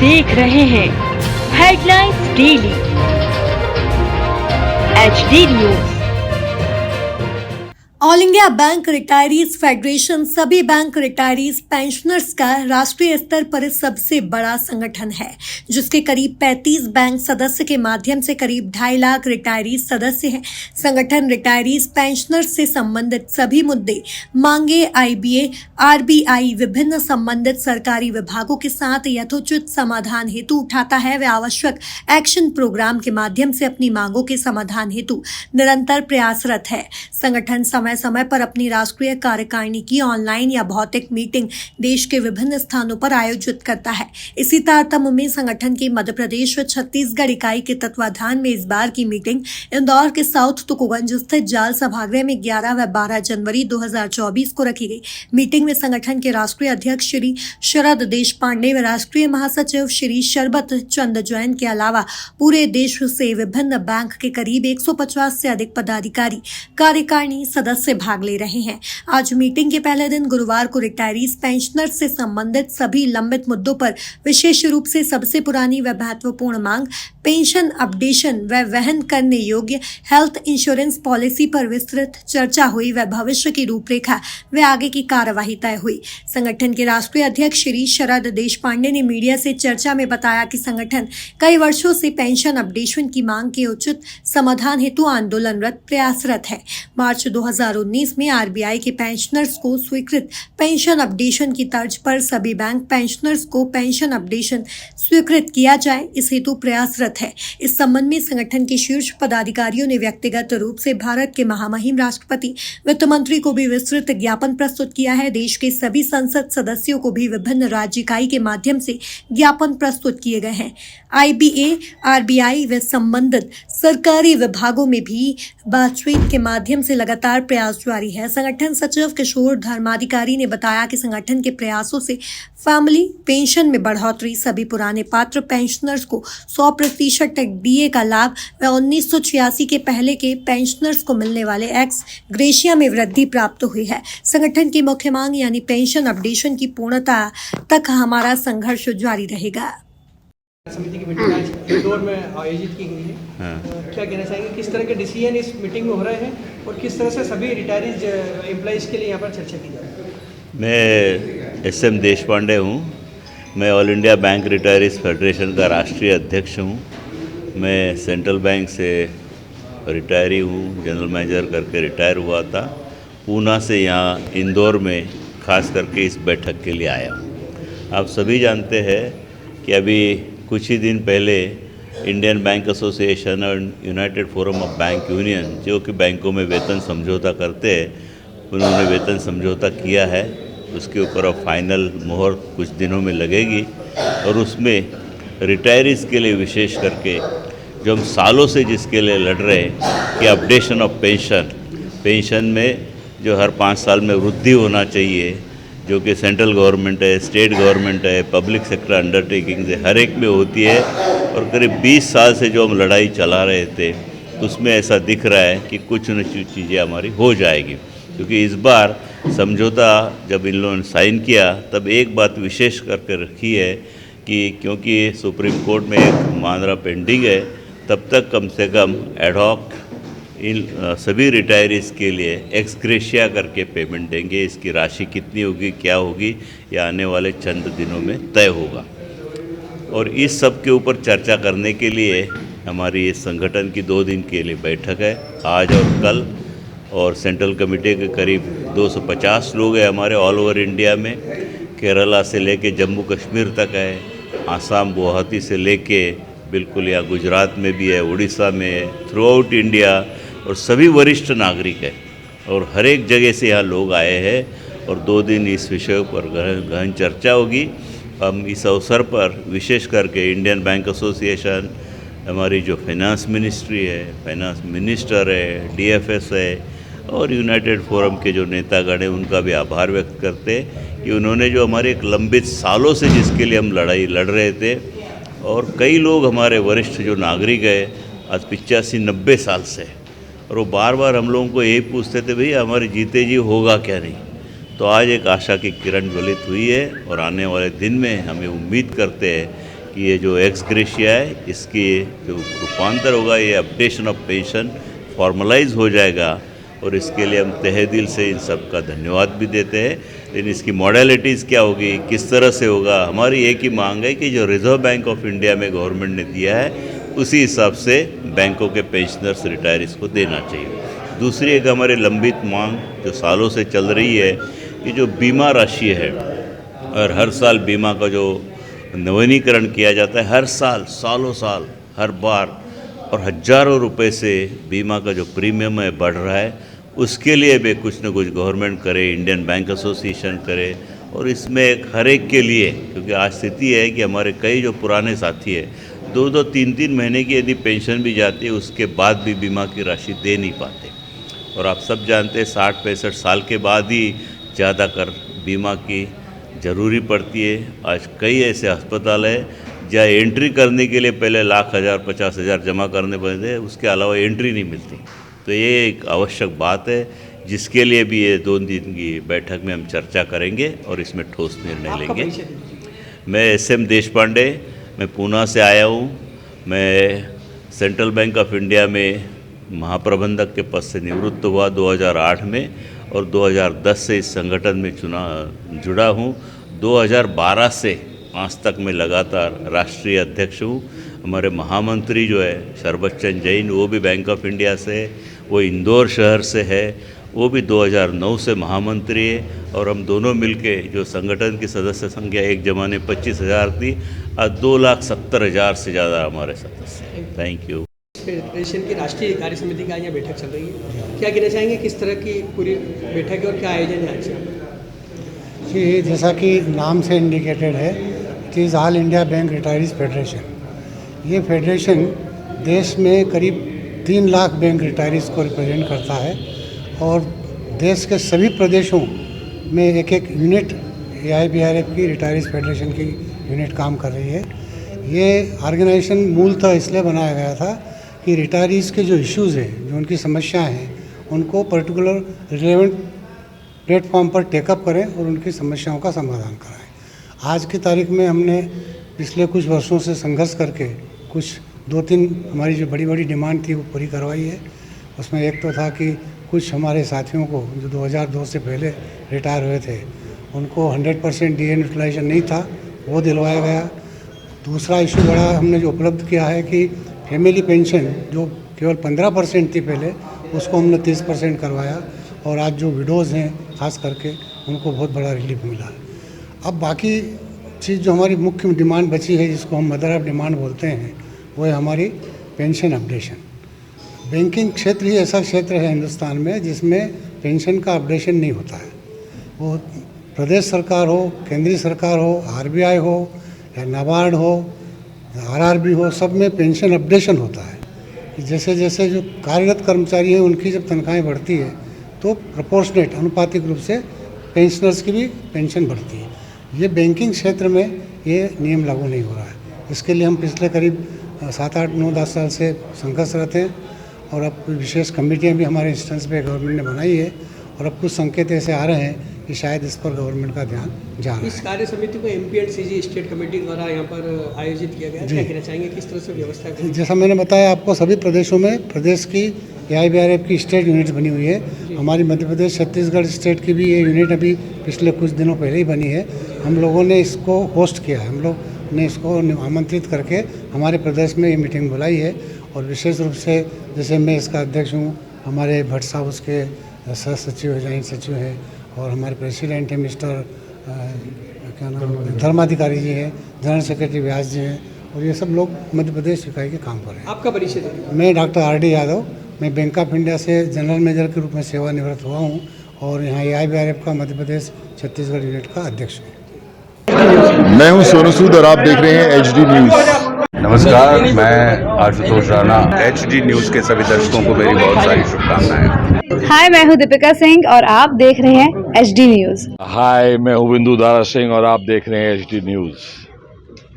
देख रहे हैं headlines daily HD news. All India bank retirees federation सभी बैंक रिटायरीज पेंशनर्स का राष्ट्रीय स्तर पर सबसे बड़ा संगठन है, जिसके करीब 35 बैंक सदस्य के माध्यम से करीब 2.5 लाख रिटायरीज सदस्य हैं। संगठन रिटायरीज पेंशनर्स से संबंधित सभी मुद्दे, मांगे IBA, RBI विभिन्न संबंधित सरकारी विभागों के साथ यथोचित समाधान हेतु उठाता है व आवश्यक एक्शन प्रोग्राम के माध्यम से अपनी मांगों के समाधान हेतु निरंतर प्रयासरत है। संगठन समय पर अपनी राष्ट्रीय कार्यकारिणी की ऑनलाइन या भौतिक मीटिंग देश के विभिन्न स्थानों पर आयोजित करता है। इसी तारतम्य में संगठन की मध्य प्रदेश व छत्तीसगढ़ इकाई के तत्वाधान में इस बार की मीटिंग इंदौर के साउथ तुकोगंज स्थित जाल सभागृह में 11 व 12 जनवरी 2024 को रखी गई। मीटिंग में संगठन के राष्ट्रीय अध्यक्ष श्री शरद देशपांडे व राष्ट्रीय महासचिव श्री शरबत चंद जैन के अलावा पूरे देश से विभिन्न बैंक के करीब 150 से अधिक पदाधिकारी कार्यकारिणी सदस्य भाग ले रहे हैं। आज मीटिंग के पहले दिन गुरुवार को रिटायरीज पेंशनर्स से संबंधित सभी लंबित मुद्दों पर विशेष रूप से सबसे पुरानी व महत्वपूर्ण मांग पेंशन अपडेशन व वहन करने योग्य हेल्थ इंश्योरेंस पॉलिसी पर विस्तृत चर्चा हुई व भविष्य की रूपरेखा व आगे की कार्यवाही तय हुई। संगठन के राष्ट्रीय अध्यक्ष श्री शरद देशपांडे ने मीडिया से चर्चा में बताया कि संगठन कई वर्षों से पेंशन अपडेशन की मांग के उचित समाधान हेतु आंदोलनरत प्रयासरत है। मार्च 2019 में RBI के पेंशनर्स को स्वीकृत पेंशन अपडेशन की तर्ज पर सभी बैंक पेंशनर्स को पेंशन अपडेशन स्वीकृत किया जाए, इस हेतु प्रयासरत है। इस संबंध में संगठन के शीर्ष पदाधिकारियों ने व्यक्तिगत रूप से भारत के महामहिम राष्ट्रपति वित्त मंत्री को भी विस्तृत ज्ञापन प्रस्तुत किया है। देश के सभी संसद सदस्यों को भी विभिन्न राज्य इकाई के माध्यम से ज्ञापन प्रस्तुत किए गए हैं। IBA, RBI व संबंधित सरकारी विभागों में भी बातचीत के माध्यम से लगातार प्रयास जारी है। संगठन सचिव किशोर धर्माधिकारी ने बताया कि संगठन के प्रयासों से फैमिली पेंशन में बढ़ोतरी, सभी पुराने पात्र पेंशनर्स को 100% DA का लाभ व 1986 के पहले के पेंशनर्स को मिलने वाले एक्स ग्रेशिया में वृद्धि प्राप्त हुई है। संगठन की मुख्य मांग यानी पेंशन अपडेशन की पूर्णता तक हमारा संघर्ष जारी रहेगा। समिति की मीटिंग आज इंदौर में आयोजित की गई है। क्या कहना चाहेंगे, किस तरह के डिसीजन इस मीटिंग में हो रहे हैं और किस तरह से सभी रिटायरीज एम्प्लॉइज़ के लिए यहाँ पर चर्चा की जा रही है? मैं SM देशपांडे हूँ। मैं all India bank retirees federation का राष्ट्रीय अध्यक्ष हूँ। मैं सेंट्रल बैंक से रिटायरी हूँ, जनरल मैनेजर करके रिटायर हुआ था। पूना से यहाँ इंदौर में खास करके इस बैठक के लिए आया हूँ। आप सभी जानते हैं कि अभी कुछ ही दिन पहले इंडियन बैंक एसोसिएशन और United forum of bank union, जो कि बैंकों में वेतन समझौता करते हैं, उन्होंने वेतन समझौता किया है। उसके ऊपर अब फाइनल मोहर कुछ दिनों में लगेगी और उसमें रिटायरीज़ के लिए विशेष करके जो हम सालों से जिसके लिए लड़ रहे हैं कि अपडेशन ऑफ पेंशन में जो हर 5 साल में वृद्धि होना चाहिए, जो कि सेंट्रल गवर्नमेंट है, स्टेट गवर्नमेंट है, पब्लिक सेक्टर अंडरटेकिंग है, हर एक में होती है। और करीब 20 साल से जो हम लड़ाई चला रहे थे, उसमें ऐसा दिख रहा है कि कुछ न कुछ चीज़ें हमारी हो जाएगी। क्योंकि इस बार समझौता जब इन लोगों ने साइन किया, तब एक बात विशेष करके रखी है कि क्योंकि सुप्रीम कोर्ट में एक मामला पेंडिंग है, तब तक कम से कम एडहॉक इन सभी रिटायरीज़ के लिए एक्स ग्रेशिया करके पेमेंट देंगे। इसकी राशि कितनी होगी, क्या होगी, यह आने वाले चंद दिनों में तय होगा। और इस सब के ऊपर चर्चा करने के लिए हमारी इस संगठन की 2 दिन के लिए बैठक है, आज और कल। और सेंट्रल कमेटी के करीब 250 लोग हैं हमारे ऑल ओवर इंडिया में। केरला से लेके जम्मू कश्मीर तक है, आसाम गुवाहाटी से लेके बिल्कुल यहाँ गुजरात में भी है, उड़ीसा में है, थ्रू आउट इंडिया, और सभी वरिष्ठ नागरिक हैं और हर एक जगह से यहाँ लोग आए हैं। और 2 दिन इस विषय पर गहन चर्चा होगी। हम इस अवसर पर विशेष करके इंडियन बैंक एसोसिएशन, हमारी जो फाइनेंस मिनिस्ट्री है, फाइनेंस मिनिस्टर है, DFS है और यूनाइटेड फोरम के जो नेतागण हैं, उनका भी आभार व्यक्त करते हैं कि उन्होंने जो हमारे एक लंबित सालों से जिसके लिए हम लड़ाई लड़ रहे थे, और कई लोग हमारे वरिष्ठ जो नागरिक हैं आज 85-90 साल से, और वो बार बार हम लोगों को यही पूछते थे, भैया हमारे जीते जी होगा क्या नहीं। तो आज एक आशा की किरण ज्वलित हुई है और आने वाले दिन में हमें उम्मीद करते हैं कि ये जो एक्स ग्रेशिया है इसकी जो रूपांतर होगा, ये अपडेशन ऑफ पेंशन फॉर्मलाइज हो जाएगा और इसके लिए हम तहे दिल से इन सब का धन्यवाद भी देते हैं। लेकिन इसकी मॉडलिटीज़ क्या होगी, किस तरह से होगा, हमारी एक ही मांग है कि जो रिजर्व बैंक ऑफ इंडिया में गवर्नमेंट ने दिया है उसी हिसाब से बैंकों के पेंशनर्स रिटायरीज को देना चाहिए। दूसरी एक हमारी लंबित मांग जो सालों से चल रही है कि जो बीमा राशि है और हर साल बीमा का जो नवीनीकरण किया जाता है, हर साल सालों साल हर बार, और हज़ारों रुपए से बीमा का जो प्रीमियम है बढ़ रहा है, उसके लिए भी कुछ न कुछ गवर्नमेंट करे, इंडियन बैंक एसोसिएशन करे और इसमें एक हर एक के लिए, क्योंकि आज स्थिति है कि हमारे कई जो पुराने साथी है 2-2, 3-3 महीने की यदि पेंशन भी जाती है उसके बाद भी बीमा की राशि दे नहीं पाते। और आप सब जानते हैं 60-65 साल के बाद ही ज़्यादातर बीमा की ज़रूरी पड़ती है। आज कई ऐसे अस्पताल है जहाँ एंट्री करने के लिए पहले लाख, 50,000 जमा करने पड़ते हैं, उसके अलावा एंट्री नहीं मिलती। तो ये एक आवश्यक बात है जिसके लिए भी ये 2 दिन की बैठक में हम चर्चा करेंगे और इसमें ठोस निर्णय लेंगे। मैं SM देशपांडे, मैं पूना से आया हूँ। मैं सेंट्रल बैंक ऑफ इंडिया में महाप्रबंधक के पद से निवृत्त हुआ 2008 में और 2010 से इस संगठन में जुड़ा हूँ। 2012 से आज तक मैं लगातार राष्ट्रीय अध्यक्ष हूँ। हमारे महामंत्री जो है शरबत चंद जैन, वो भी बैंक ऑफ इंडिया से है, वो इंदौर शहर से है, वो भी 2009 से महामंत्री है और हम दोनों मिलके जो संगठन की सदस्य संख्या एक ज़माने 25,000 थी, आज 2,70,000 से ज़्यादा हमारे सदस्य हैं। Thank you. फेडरेशन की राष्ट्रीय कार्य समिति का यहाँ बैठक चल रही है, क्या कहना चाहेंगे, किस तरह की पूरी बैठक है और क्या आयोजन है आज से? जी, जैसा कि नाम से इंडिकेटेड है, it is all India bank retirees federation. ये फेडरेशन देश में करीब 3 लाख बैंक रिटायरीज को रिप्रेजेंट करता है और देश के सभी प्रदेशों में एक यूनिट AIBRF की रिटायरीज फेडरेशन की यूनिट काम कर रही है। ये ऑर्गेनाइजेशन मूलतः इसलिए बनाया गया था कि रिटायरीज़ के जो इश्यूज़ हैं, जो उनकी समस्याएं हैं, उनको पर्टिकुलर रिलेवेंट प्लेटफॉर्म पर टेकअप करें और उनकी समस्याओं का समाधान कराएं। आज की तारीख में हमने पिछले कुछ वर्षों से संघर्ष करके कुछ 2-3 हमारी जो बड़ी बड़ी डिमांड थी वो पूरी करवाई है। उसमें एक तो था कि कुछ हमारे साथियों को जो 2002 से पहले रिटायर हुए थे उनको 100% DA यूटिलाइजेशन नहीं था, वो दिलवाया गया। दूसरा इशू बड़ा हमने जो उपलब्ध किया है कि फैमिली पेंशन जो केवल 15% थी पहले, उसको हमने 30% करवाया और आज जो विडोज़ हैं खास करके उनको बहुत बड़ा रिलीफ मिला है। अब बाकी चीज़ जो हमारी मुख्य डिमांड बची है, जिसको हम मदर ऑफ डिमांड बोलते हैं, वो है हमारी पेंशन अपडेशन। बैंकिंग क्षेत्र ही ऐसा क्षेत्र है हिंदुस्तान में जिसमें पेंशन का अपडेशन नहीं होता है। वो प्रदेश सरकार हो, केंद्रीय सरकार हो, RBI हो या नाबार्ड हो, RRB हो, सब में पेंशन अपडेशन होता है कि जैसे जैसे जो कार्यरत कर्मचारी हैं उनकी जब तनख्वाहें बढ़ती है तो प्रोपोर्शनेट अनुपातिक रूप से पेंशनर्स की भी पेंशन बढ़ती है। ये बैंकिंग क्षेत्र में ये नियम लागू नहीं हो रहा है। इसके लिए हम पिछले करीब 7, 8, 9, 10 साल से संघर्षरत हैं और अब विशेष कमेटियाँ भी हमारे इंस्टेंस पे गवर्नमेंट ने बनाई है और अब कुछ संकेत ऐसे आ रहे हैं कि शायद इस पर गवर्नमेंट का ध्यान जा रहा है। इस कार्य समिति को MP&CG स्टेट कमेटी द्वारा यहाँ पर आयोजित किया गया, क्या कहना चाहेंगे, किस तरह से व्यवस्था की? जैसा मैंने बताया आपको, सभी प्रदेशों में प्रदेश की AIBRF की स्टेट यूनिट्स बनी हुई है। हमारी मध्य प्रदेश छत्तीसगढ़ स्टेट की भी ये यूनिट अभी पिछले कुछ दिनों पहले ही बनी है। हम लोगों ने इसको होस्ट किया है, हम लोग ने इसको आमंत्रित करके हमारे प्रदेश में ये मीटिंग बुलाई है और विशेष रूप से जैसे मैं इसका अध्यक्ष हूँ, हमारे भट्ट साहब उसके सह सचिव है, जॉइंट सचिव है और हमारे प्रेसिडेंट है मिस्टर क्या नाम धर्माधिकारी जी हैं, जनरल सेक्रेटरी व्यास जी हैं और ये सब लोग मध्य प्रदेश इकाई के काम कर रहे हैं। आपका परिचय दीजिए। मैं डॉक्टर RD यादव, मैं बैंक ऑफ इंडिया से जनरल मैनेजर के रूप में सेवानिवृत्त हुआ हूँ और यहाँ AIBRF का मध्य प्रदेश छत्तीसगढ़ यूनिट का अध्यक्ष हूँ। मैं हूं सोनू सूद और आप देख रहे हैं HD न्यूज़। नमस्कार, मैं आशुतोष राणा। HD न्यूज़ के सभी दर्शकों को मेरी बहुत सारी शुभकामनाएं। हाय, मैं हूं दीपिका सिंह और आप देख रहे हैं HD न्यूज़। हाय, मैं हूं बिंदु दारा सिंह और आप देख रहे हैं HD न्यूज़।